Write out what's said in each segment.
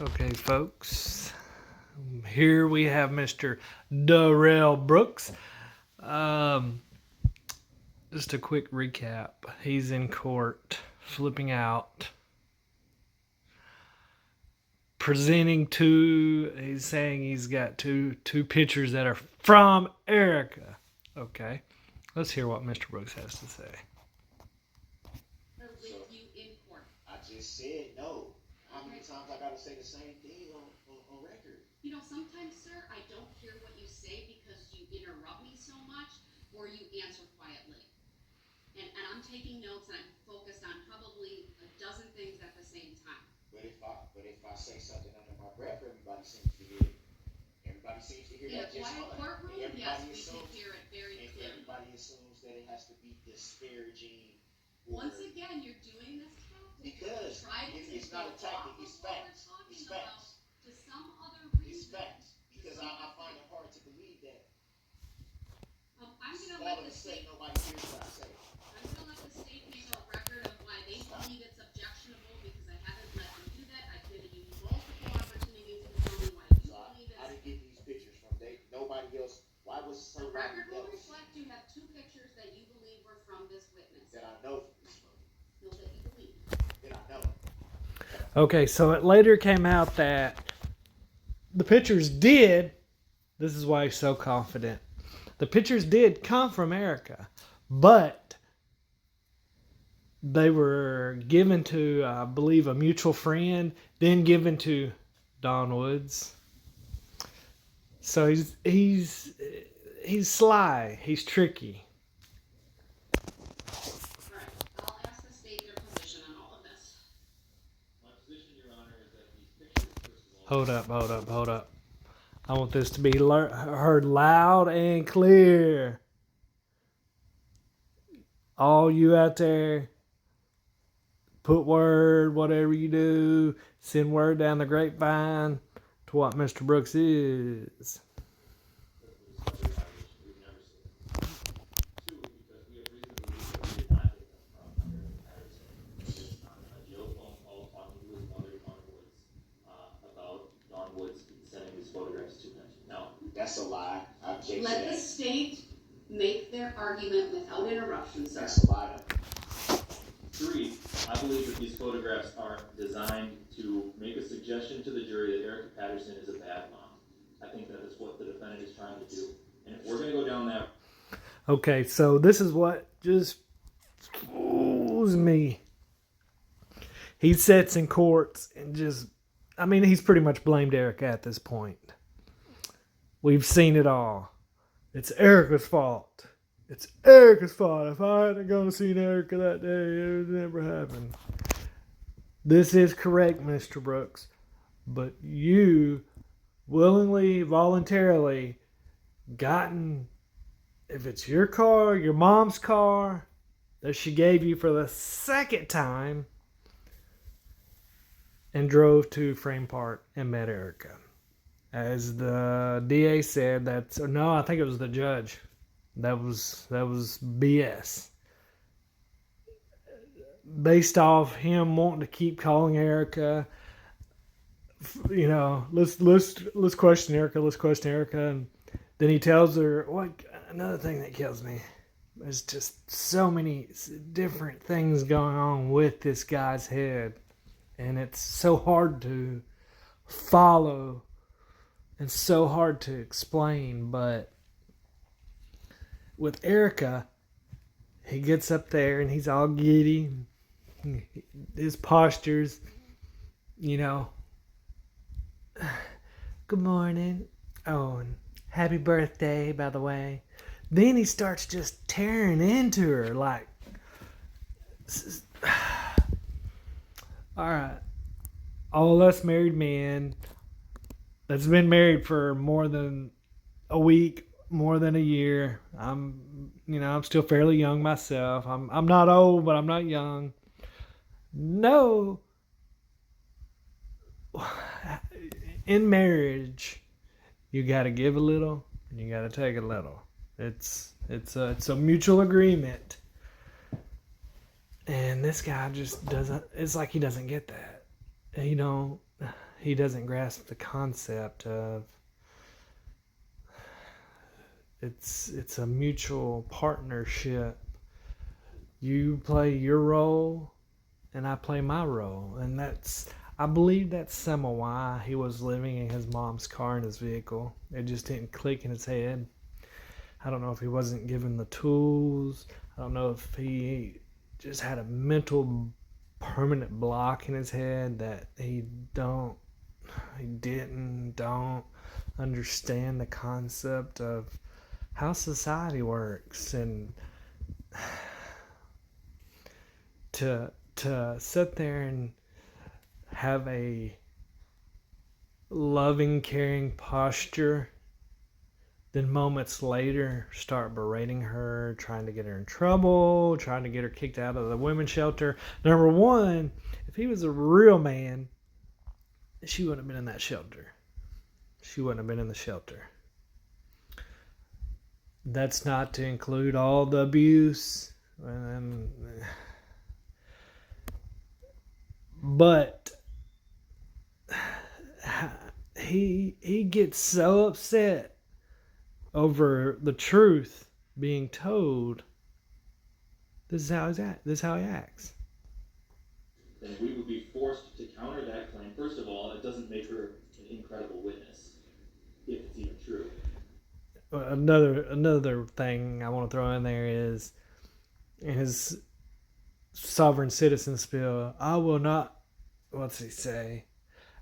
Okay, folks, here we have Mr. Darrell Brooks. Just a quick recap. He's in court, flipping out, he's saying he's got two pictures that are from Erica. Okay, let's hear what Mr. Brooks has to say. With you in court. I just said no. How many times I gotta say the same thing on record? You know, sometimes, sir, I don't hear what you say because you interrupt me so much or you answer quietly. And I'm taking notes and I'm focused on probably a dozen things at the same time. But if I say something under my breath, everybody seems to hear it. Everybody seems to hear that just fine. In a quiet courtroom, yes, we can hear it very clearly. Everybody assumes that it has to be disparaging. Once again, you're doing this tactic. Because it's not a tactic, it's facts. It's facts. To some other reason. It's facts. Because I find it hard to believe that. I'm going to let the state. Nobody hears what I say. I'm going to let the state make a record of why they believe it's objectionable because I haven't let them do that. I've given you multiple opportunities to tell me why you believe it. I didn't get these pictures from nobody else. Why was somebody else? The record will reflect you have two pictures that you believe were from this witness. That I know from this witness. That you believe. That I know. Okay, so it later came out that the pictures did. This is why he's so confident. The pictures did come from Erica, but they were given to, I believe, a mutual friend, then given to Don Woods. So he's sly. He's tricky. All right, I'll ask the state their position on all of this. My position, Your Honor, is that these pictures, first of all... Hold up. I want this to be heard loud and clear. All you out there, put word, whatever you do, send word down the grapevine to what Mr. Brooks is. That's a lie. Let the state make their argument without interruption, sir. That's a lie. 3, I believe that these photographs are designed to make a suggestion to the jury that Erica Patterson is a bad mom. I think that is what the defendant is trying to do. And if we're going to go down that... Okay, so this is what just fools me. He sits in courts and he's pretty much blamed Erica at this point. We've seen it all. It's Erica's fault. It's Erica's fault. If I hadn't gone to see Erica that day, it would never happen. This is correct, Mr. Brooks. But you willingly, voluntarily gotten, if it's your car, your mom's car, that she gave you for the second time, and drove to Frame Park and met Erica. As the DA said, I think it was the judge. That was BS. Based off him wanting to keep calling Erica, let's question Erica, and then he tells her, what? Another thing that kills me. There's just so many different things going on with this guy's head, and it's so hard to follow. And so hard to explain, but with Erica, he gets up there and he's all giddy. His posture's, good morning. Oh, and happy birthday, by the way. Then he starts just tearing into her like, all right, all us married men that's been married for more than a week, more than a year. I'm still fairly young myself. I'm not old, but I'm not young. No. In marriage, you got to give a little and you got to take a little. It's a mutual agreement. And this guy just doesn't, it's like he doesn't get that. he doesn't grasp the concept of it's a mutual partnership. You play your role and I play my role. And I believe that's some of why he was living in his mom's car in his vehicle. It just didn't click in his head. I don't know if he wasn't given the tools. I don't know if he just had a mental permanent block in his head that he don't understand the concept of how society works, and to sit there and have a loving, caring posture, then moments later start berating her, trying to get her in trouble, trying to get her kicked out of the women's shelter. Number one, if he was a real man, she wouldn't have been in that shelter. She wouldn't have been in the shelter. That's not to include all the abuse. But he gets so upset over the truth being told. This is how he acts. Then we would be forced to counter that claim. First of all, it doesn't make her an incredible witness, if it's even true. Another thing I want to throw in there is in his sovereign citizen spiel, I will not, what's he say?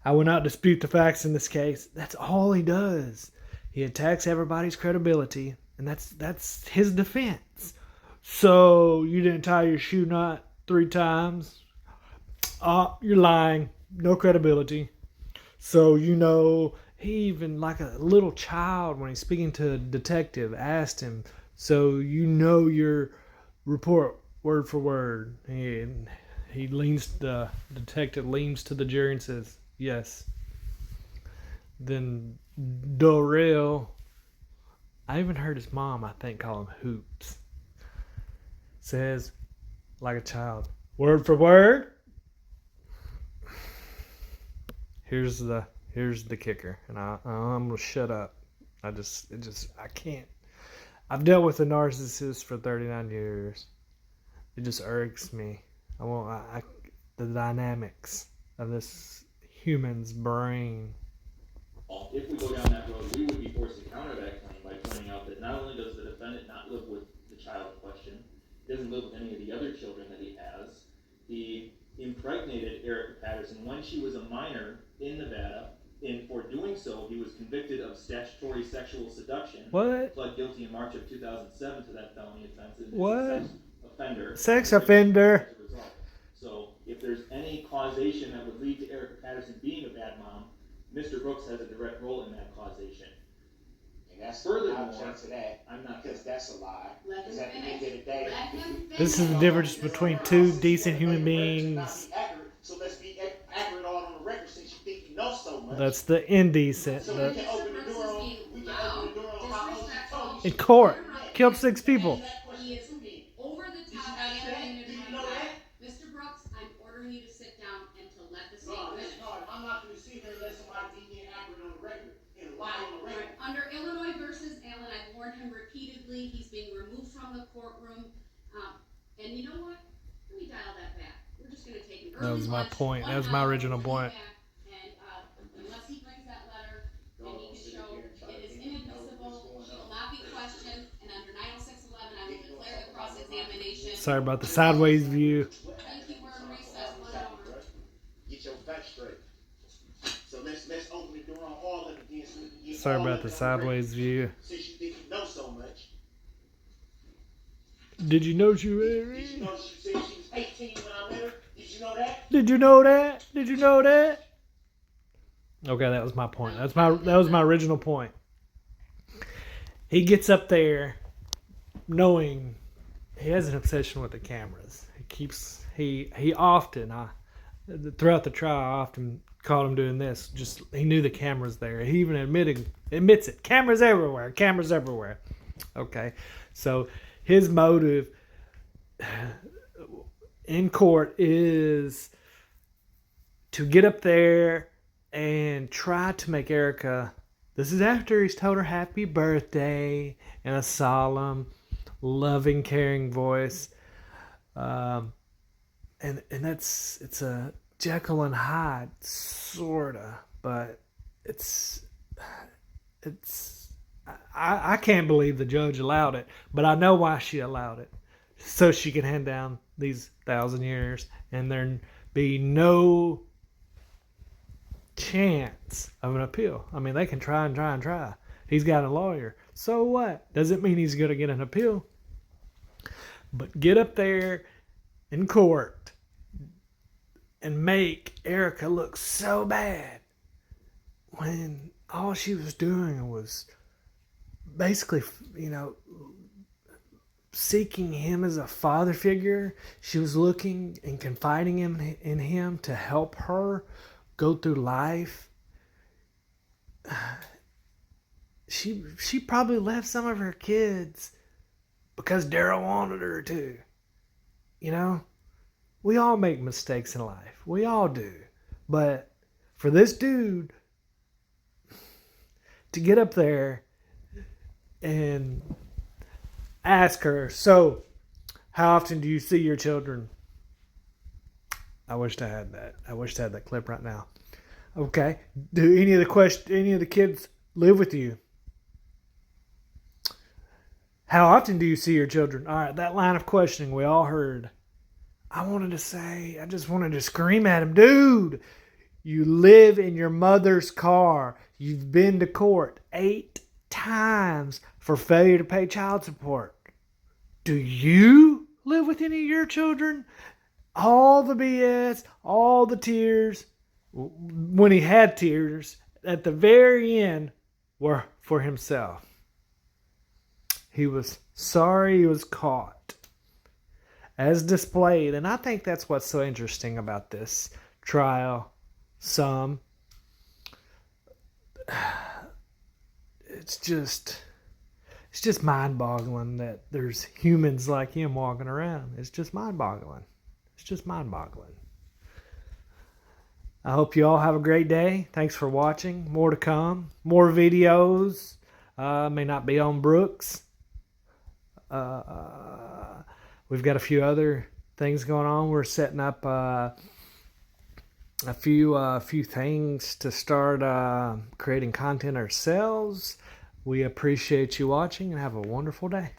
I will not dispute the facts in this case. That's all he does. He attacks everybody's credibility, and that's his defense. So you didn't tie your shoe knot 3 times? You're lying. No credibility. So he even, like a little child, when he's speaking to a detective, asked him, so your report word for word. The detective leans to the jury and says, yes. Then Darrell, I even heard his mom, I think, call him Hoops, says, like a child, word for word. Here's the kicker, and I'm gonna shut up. I can't. I've dealt with a narcissist for 39 years. It just irks me. The dynamics of this human's brain. If we go down that road, we would be forced to counter that claim by pointing out that not only does the defendant not live with the child in question, he doesn't live with any of the other children that he has. He impregnated Erica Patterson when she was a minor in Nevada, and for doing so, he was convicted of statutory sexual seduction. What? Pled guilty in March of 2007 to that felony offense. What? Sex offender. So, if there's any causation that would lead to Erica Patterson being a bad mom, Mr. Brooks has a direct role in that causation. And that's Furthermore, I'll jump to that. I'm not, because that's a lie. Let Because him at the finish. end of the day, Let him finish. This is the difference between two decent human beings. So let's be accurate on the record, since you think you know so much. That's the indecent. So we can open the door on how old she told you. In court, killed 6 people. He is over the top and Mr. Brooks, I'm ordering you to sit down and to let the state finish. No, I'm not going to sit here and let somebody be inaccurate on the record and lie on the record. Under Illinois versus Allen, I've warned him repeatedly. He's being removed from the courtroom. And you know what? Let me dial that back. We're just going to take an early That was my lunch, point. 1 That was my hour, original we'll point. be back, and unless he brings that letter, and he can show it is inadmissible, she will not be questioned, and under 90611, I will declare the cross-examination. Sorry about the sideways view. Thank you, we're in recess, 1 hour. Get your facts straight. So let's open the door on all of it again. So we can get Sorry all about of the it on record. sideways view. Since you think you know so much. Did you know she Did was? you know she said she was 18 when I met her? Did you know that? Did you know that? Did you know that? Okay, that was my point. That was my original point. He gets up there knowing he has an obsession with the cameras. He often throughout the trial I often caught him doing this. Just he knew the cameras there. He even admits it. Cameras everywhere. Cameras everywhere. Okay. So his motive in court is to get up there and try to make Erica. This is after he's told her happy birthday in a solemn, loving, caring voice. And it's a Jekyll and Hyde sorta, but it's I can't believe the judge allowed it, but I know why she allowed it, so she can hand down these 1,000 years and there be no chance of an appeal. I mean, they can try and try and try. He's got a lawyer, so what? Doesn't mean he's going to get an appeal. But get up there in court and make Erica look so bad when all she was doing was basically, seeking him as a father figure. She was looking and confiding in him to help her go through life. She probably left some of her kids because Darrell wanted her to. We all make mistakes in life. We all do. But for this dude to get up there and ask her, so how often do you see your children? I wished I had that. I wished I had that clip right now. Okay. Do any of the kids live with you? How often do you see your children? All right, that line of questioning we all heard. I just wanted to scream at him, dude, you live in your mother's car. You've been to court 8 times for failure to pay child support. Do you live with any of your children? All the BS, all the tears, when he had tears, at the very end, were for himself. He was sorry he was caught. As displayed, and I think that's what's so interesting about this trial. It's just mind-boggling that there's humans like him walking around. It's just mind-boggling. I hope you all have a great day. Thanks for watching. More to come. More videos. May not be on Brooks. We've got a few other things going on. We're setting up a few things to start creating content ourselves. We appreciate you watching and have a wonderful day.